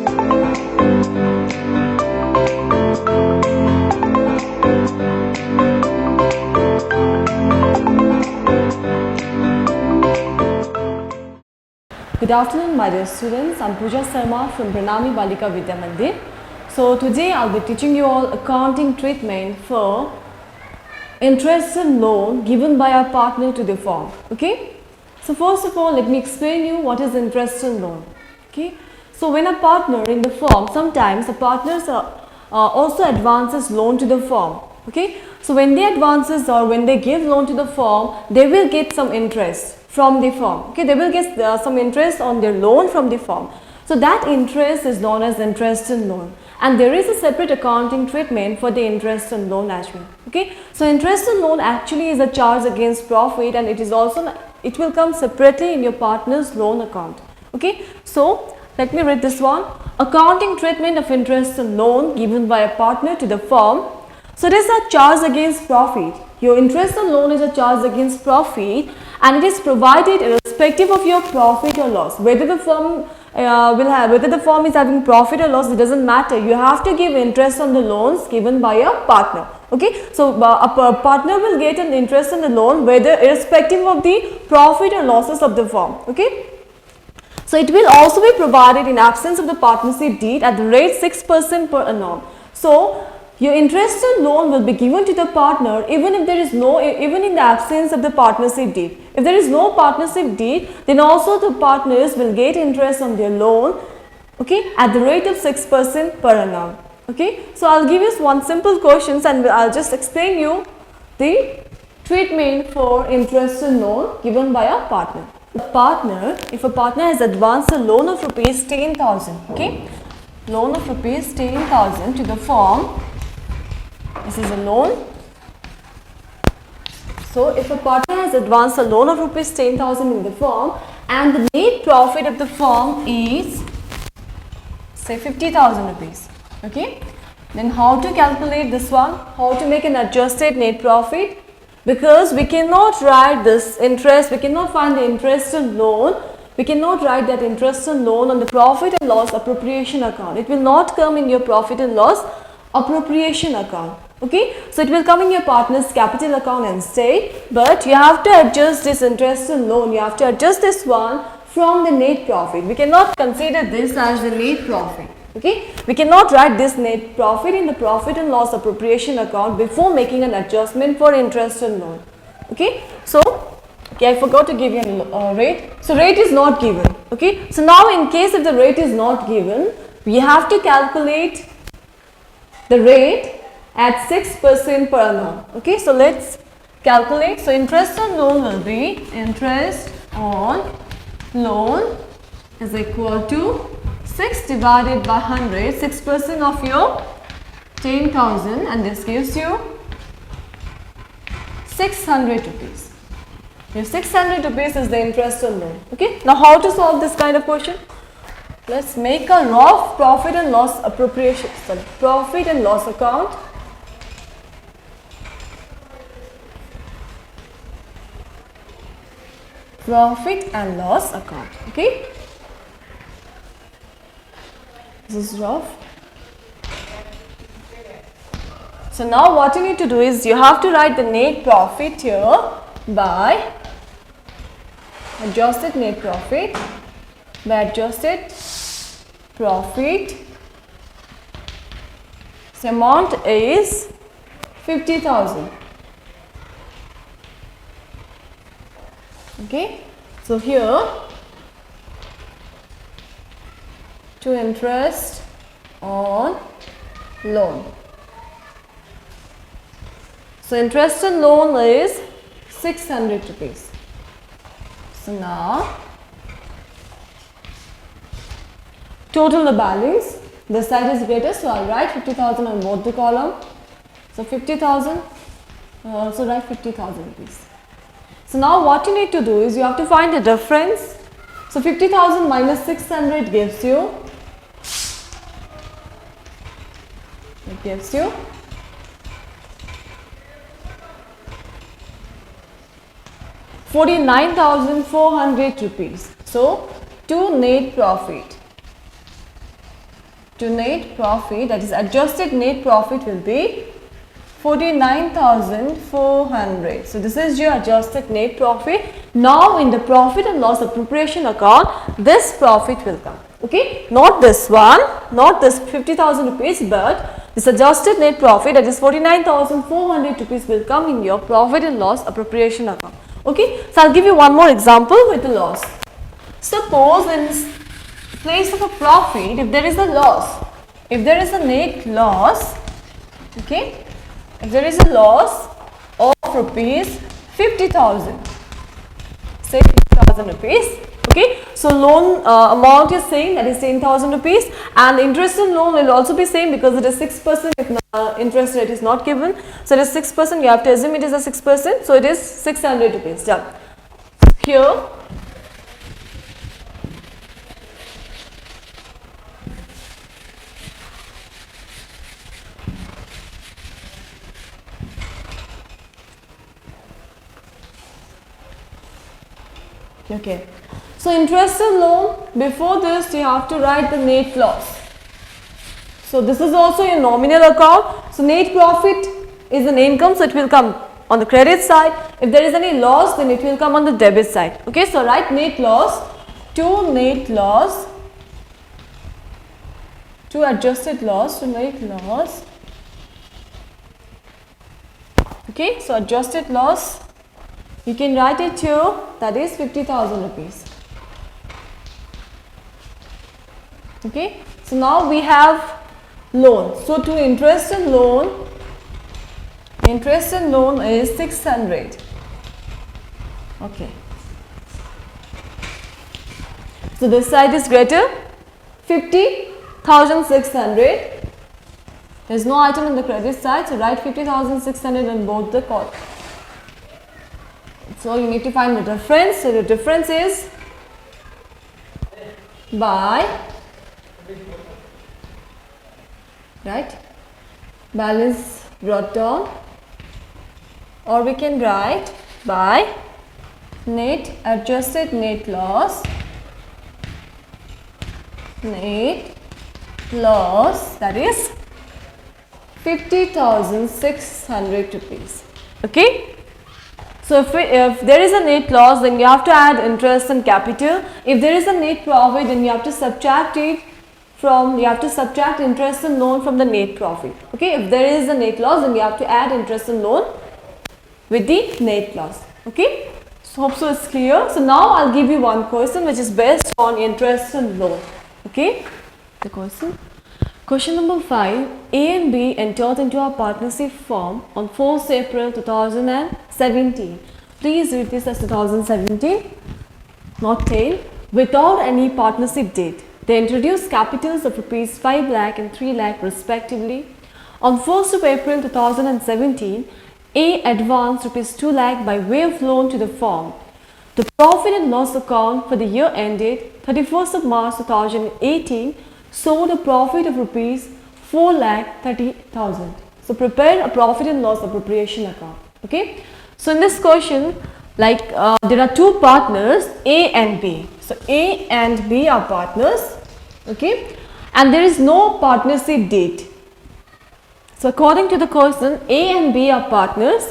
Good afternoon, my dear students. I'm Pooja Sharma from Pranami Balika Vidya Mandir. So today I'll be teaching you all accounting treatment for interest and loan given by our partner to the firm. Okay. So first of all, let me explain you what is interest and loan. Okay. So when a partner in the firm, sometimes the partners also advances loan to the firm. Okay. So when they advances or when they give loan to the firm, they will get some interest from the firm. Okay, they will get some interest on their loan from the firm. So that interest is known as interest and loan, and there is a separate accounting treatment for the interest and loan as well. Okay, so interest and loan actually is a charge against profit, and it will come separately in your partner's loan account. Okay, so let me read this one. Accounting treatment of interest and loan given by a partner to the firm. So it is a charge against profit. Your interest and loan is a charge against profit, and it is provided irrespective of your profit or loss. Whether the firm is having profit or loss, it doesn't matter. You have to give interest on the loans given by a partner. Okay, so a partner will get an interest on the loan whether irrespective of the profit or losses of the firm. Okay, so it will also be provided in absence of the partnership deed at the rate 6% per annum. So your interest and loan will be given to the partner even in the absence of the partnership deed. If there is no partnership deed, then also the partners will get interest on their loan, okay, at the rate of 6% per annum. Okay, so I'll give you one simple questions and I'll just explain you the treatment for interest and loan given by a partner. If a partner has advanced a loan of rupees 10,000, okay, loan of rupees 10,000 to the firm. This is a loan. So if a partner has advanced a loan of rupees 10,000 in the firm and the net profit of the firm is say 50,000 rupees, okay, then how to calculate this one? How to make an adjusted net profit? Because we cannot write this interest, we cannot find the interest and loan, we cannot write that interest and loan on the profit and loss appropriation account. It will not come in your profit and loss appropriation account. Okay, so it will come in your partner's capital account instead, but you have to adjust this interest and loan, you have to adjust this one from the net profit. We cannot consider this as the net profit. Okay, we cannot write this net profit in the profit and loss appropriation account before making an adjustment for interest and loan. Okay, so okay, I forgot to give you a rate. So rate is not given. Okay, so now in case if the rate is not given, we have to calculate the rate at 6% per annum. Okay, so let's calculate. So interest on loan will be interest on loan is equal to 6 divided by 100, 6% of your 10,000, and this gives you 600 rupees. Your 600 rupees is the interest on loan. Okay, now how to solve this kind of question? Let's make a rough profit and loss appropriation, profit and loss account. Profit and loss account. Okay, this is rough. So now what you need to do is you have to write the net profit here by adjusted net profit, by adjusted profit. So amount is 50,000. Okay, so here to interest on loan. So interest on loan is 600 rupees. So now total the balance. This side is greater, so I'll write 50,000 on both the column. So 50,000. I'll also write 50,000 rupees. So now what you need to do is you have to find the difference. So 50,000 minus 600 gives you, it gives you 49,400 rupees. So to net profit. to net profit, that is adjusted net profit will be 49,400. So this is your adjusted net profit. Now in the profit and loss appropriation account, this profit will come. Okay, not this one, not this 50,000 rupees, but this adjusted net profit, that is 49,400 rupees, will come in your profit and loss appropriation account. Okay, so I'll give you one more example with the loss. Suppose in place of a profit, if there is a loss, if there is a net loss, okay, if there is a loss of rupees 50,000, say 50,000 rupees, okay, so loan amount is same, that is 10,000 rupees, and interest on loan will also be same because it is 6% if interest rate is not given. So it is 6%, you have to assume it is a 6%, so it is 600 rupees. Done. Here okay, so interest on loan, before this you have to write the net loss. So this is also your nominal account. So net profit is an income, so it will come on the credit side. If there is any loss, then it will come on the debit side. Okay, so write net loss to net loss to adjusted loss to net loss. Okay, so adjusted loss, you can write it to, that is 50,000 rupees. Okay, so now we have loan. So to interest and loan is 600. Okay, so this side is greater, 50,600. There is no item on the credit side, so write 50,600 on both the columns. So you need to find the difference. So the difference is by, right, balance brought down, or we can write by net adjusted net loss, that is 50,600 rupees. Okay. So if there is a net loss, then you have to add interest and capital. If there is a net profit, then you have to subtract it from, you have to subtract interest and loan from the net profit. Okay, if there is a net loss, then you have to add interest and loan with the net loss. Okay, so hope so it's clear. So now I'll give you one question which is based on interest and loan. Okay, the question. Question number 5. A and B entered into a partnership firm on 4th April 2017. Please read this as 2017, not 10. Without any partnership deed, they introduced capitals of rupees 5 lakh and 3 lakh respectively. On 1st of April 2017, A advanced rupees 2 lakh by way of loan to the firm. The profit and loss account for the year ended 31st of March 2018 showed a profit of rupees 4,30,000. So prepare a profit and loss appropriation account. Okay. So in this question, like there are two partners, A and B. So A and B are partners. Okay. And there is no partnership deed. So according to the question, A and B are partners.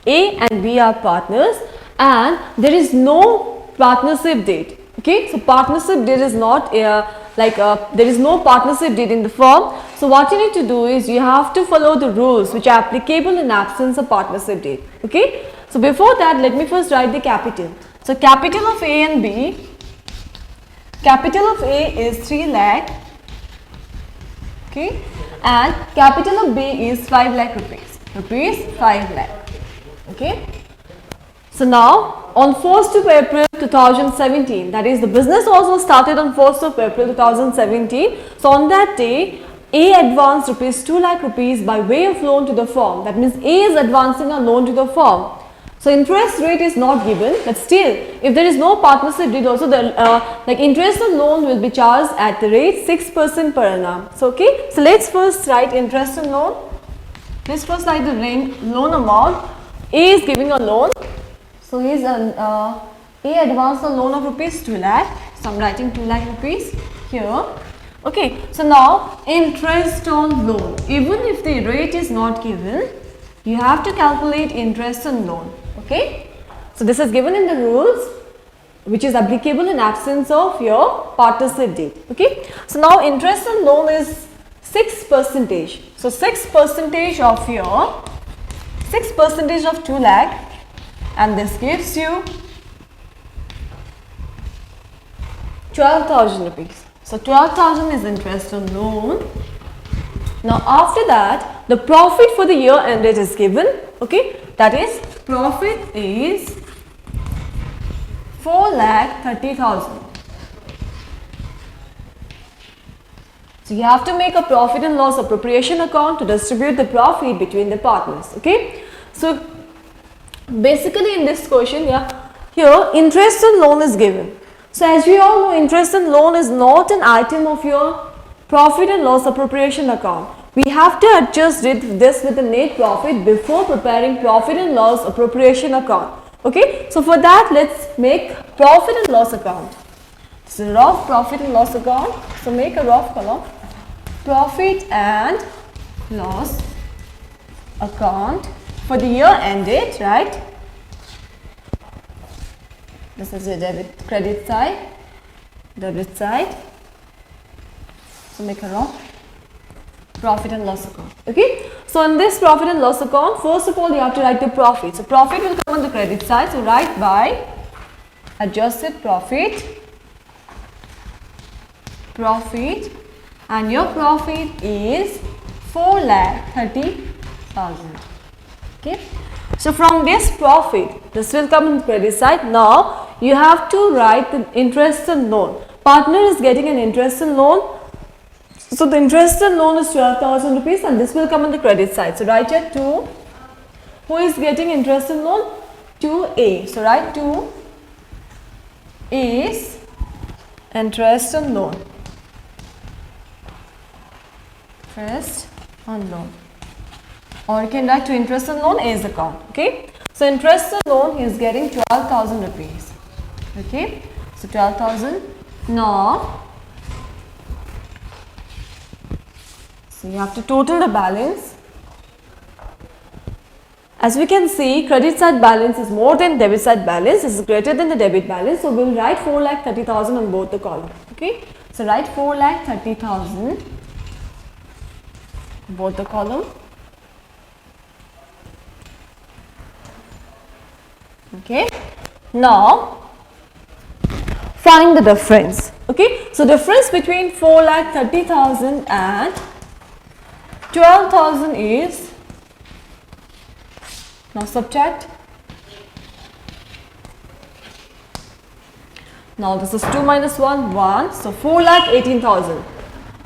A and B are partners, and there is no partnership deed. Okay. So partnership deed is not there is no partnership deed in the firm. So what you need to do is you have to follow the rules which are applicable in absence of partnership deed. Okay. So before that, let me first write the capital. So capital of A and B, capital of A is 3 lakh. Okay. And capital of B is 5 lakh rupees. 5 lakh. Okay. So now on 1st of April 2017, that is the business also started on 1st of April 2017. So on that day, A advanced rupees 2 lakh rupees by way of loan to the firm. That means A is advancing a loan to the firm. So interest rate is not given, but still if there is no partnership deed also, the interest on loan will be charged at the rate 6% per annum. So okay, so let's first write interest on loan. Let's first write the loan amount. A is giving a loan. So he is A advanced a loan of rupees 2 lakh. So I am writing 2 lakh rupees here. Okay, so now interest on loan. Even if the rate is not given, you have to calculate interest on loan. Okay, so this is given in the rules, which is applicable in absence of your partnership deed. Okay, so now interest on loan is 6%. So 6% of your 6% of 2 lakh, and this gives you 12,000 rupees. So 12,000 is interest on loan. Now after that, the profit for the year ended is given. Okay, that is profit is 4,30,000. So you have to make a profit and loss appropriation account to distribute the profit between the partners. Okay, so basically in this question, here interest on loan is given. So as we all know, interest on loan is not an item of your profit and loss appropriation account. We have to adjust this with the net profit before preparing profit and loss appropriation account. Okay, so for that, let's make profit and loss account. So rough profit and loss account. So make a rough column. Profit and loss account for the year ended, right? This is your credit side, debit side. So make a rough profit and loss account. Okay, so in this profit and loss account, first of all you have to write the profit. So profit will come on the credit side, so write by adjusted profit, and your profit is 4,30,000. Okay, so from this profit, this will come on the credit side. Now you have to write the interest on loan. Partner is getting an interest on loan. So the interest on loan is 12,000 rupees, and this will come on the credit side. So write here 2. Who is getting interest on loan? 2A. So write 2 is interest on loan. Interest on loan. Or you can write to interest on loan A's account. Okay. So interest on loan, he is getting 12,000 rupees. Okay. So 12,000. Now, so you have to total the balance. As we can see, credit side balance is more than debit side balance, is greater than the debit balance. So we will write 4,30,000 on both the column. Okay. So write 4,30,000 both the column. Okay. Now find the difference. Okay. So difference between 4,30,000 and 12,000 is, now subtract. Now this is 2 minus 1, 1. So 4,18,000.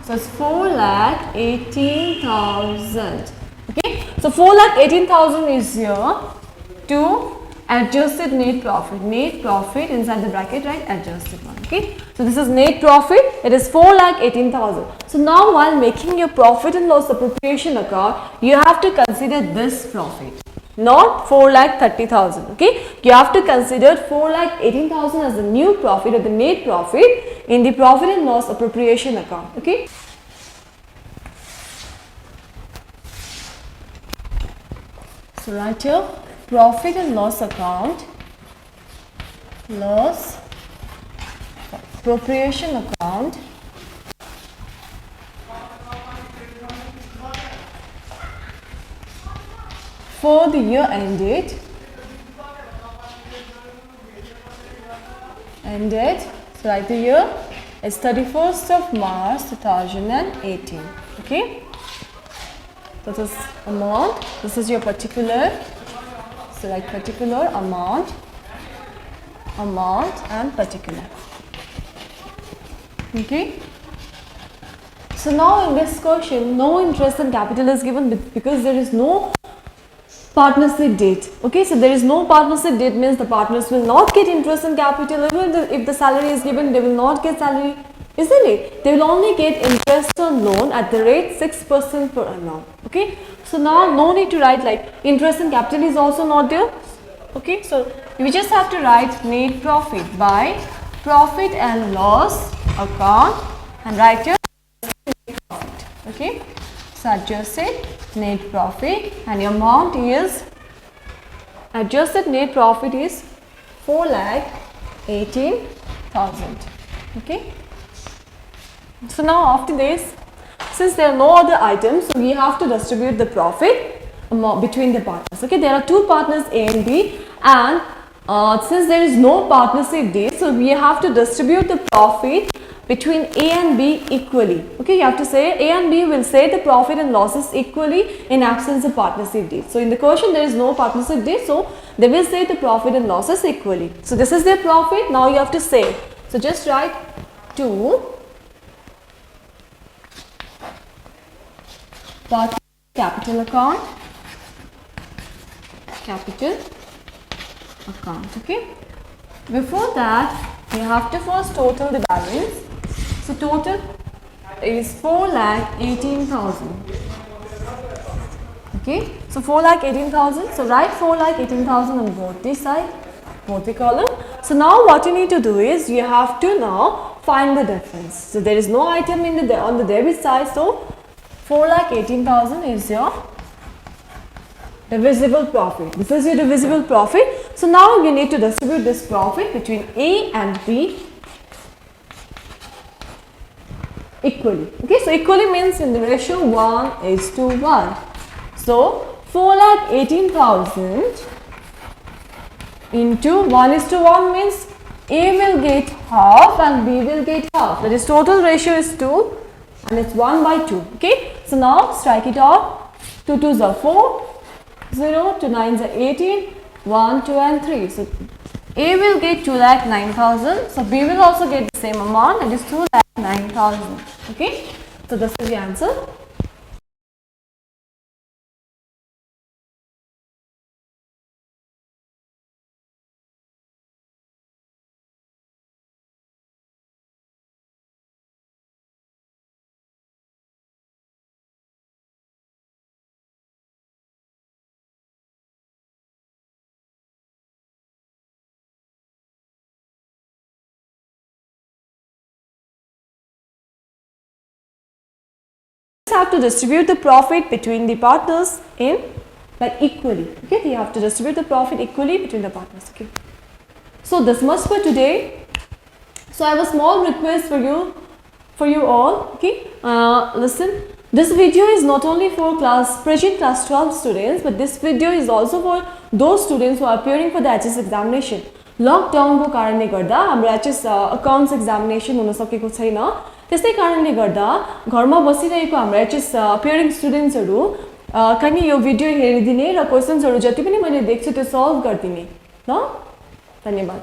So it's 4,18,000. Okay. So 4,18,000 is your 2 adjusted net profit. Net profit inside the bracket, right? Adjusted one. Okay. So this is net profit. It is 4,18,000. So now while making your profit and loss appropriation account, you have to consider this profit, not 4,30,000. Okay. You have to consider 4,18,000 as the new profit or the net profit in the profit and loss appropriation account. Okay. So write here profit and loss account, loss appropriation account, for the year ended, so write the year is 31st of March 2018. Okay, this is amount, this is your particular. So like particular, amount and particular. Okay. So now in this question, no interest and capital is given because there is no partnership deed. Okay, so there is no partnership deed means the partners will not get interest and capital. Even if the salary is given, they will not get salary, isn't it? They will only get interest on loan at the rate 6% per annum. Okay, so now no need to write like interest and capital is also not there. Okay, so we just have to write net profit by profit and loss account and write your Okay, so adjusted net profit and your amount is adjusted net profit is 4,18,000. Okay, so now after this, since there are no other items, so we have to distribute the profit between the partners. Okay, there are two partners A and B, and since there is no partnership D, so we have to distribute the profit between A and B equally. Okay, you have to say A and B will share the profit and losses equally in absence of partnership D. So in the question there is no partnership D, so they will share the profit and losses equally. So this is their profit. Now you have to say. So just write 2 partner capital account. Okay, before that we have to first total the balance. So total is 4,18,000. Okay, so 4,18,000. So write 4,18,000 on both this side, both the column. So now what you need to do is you have to now find the difference. So there is no item in the on the debit side, so 4,18,000 is your divisible profit. This is your divisible profit. So now you need to distribute this profit between A and B equally. Okay, so equally means in the ratio 1:1. So 4,18,000 into 1:1 means A will get half and B will get half. That is total ratio is 2 and it's 1/2. Okay, so now strike it out. 2 2s are 4, 0, 2 9s are 18, 1, 2 and 3. So A will get 2,09,000. So B will also get the same amount, that is 2,09,000. Okay, so this is the answer. Have to distribute the profit between the partners in like equally. Okay, we have to distribute the profit equally between the partners. Okay, so this much for today. So I have a small request for you all. Okay, listen, this video is not only for present class 12 students, but this video is also for those students who are appearing for the HS examination. Lockdown को कारणले गर्दा हाम्रो HS accounts examination हुन सकेको छैन, त्यसै कारणले गर्दा घरमा बसिरहेको हाम्रो HS अपियरिङ स्टुडेन्ट्सहरु कहिले यो भिडियो हेरिदिने र क्वेशन्सहरु जति पनि मैले देख्छु त्यो सल्भ गर्दिने ल। धन्यवाद।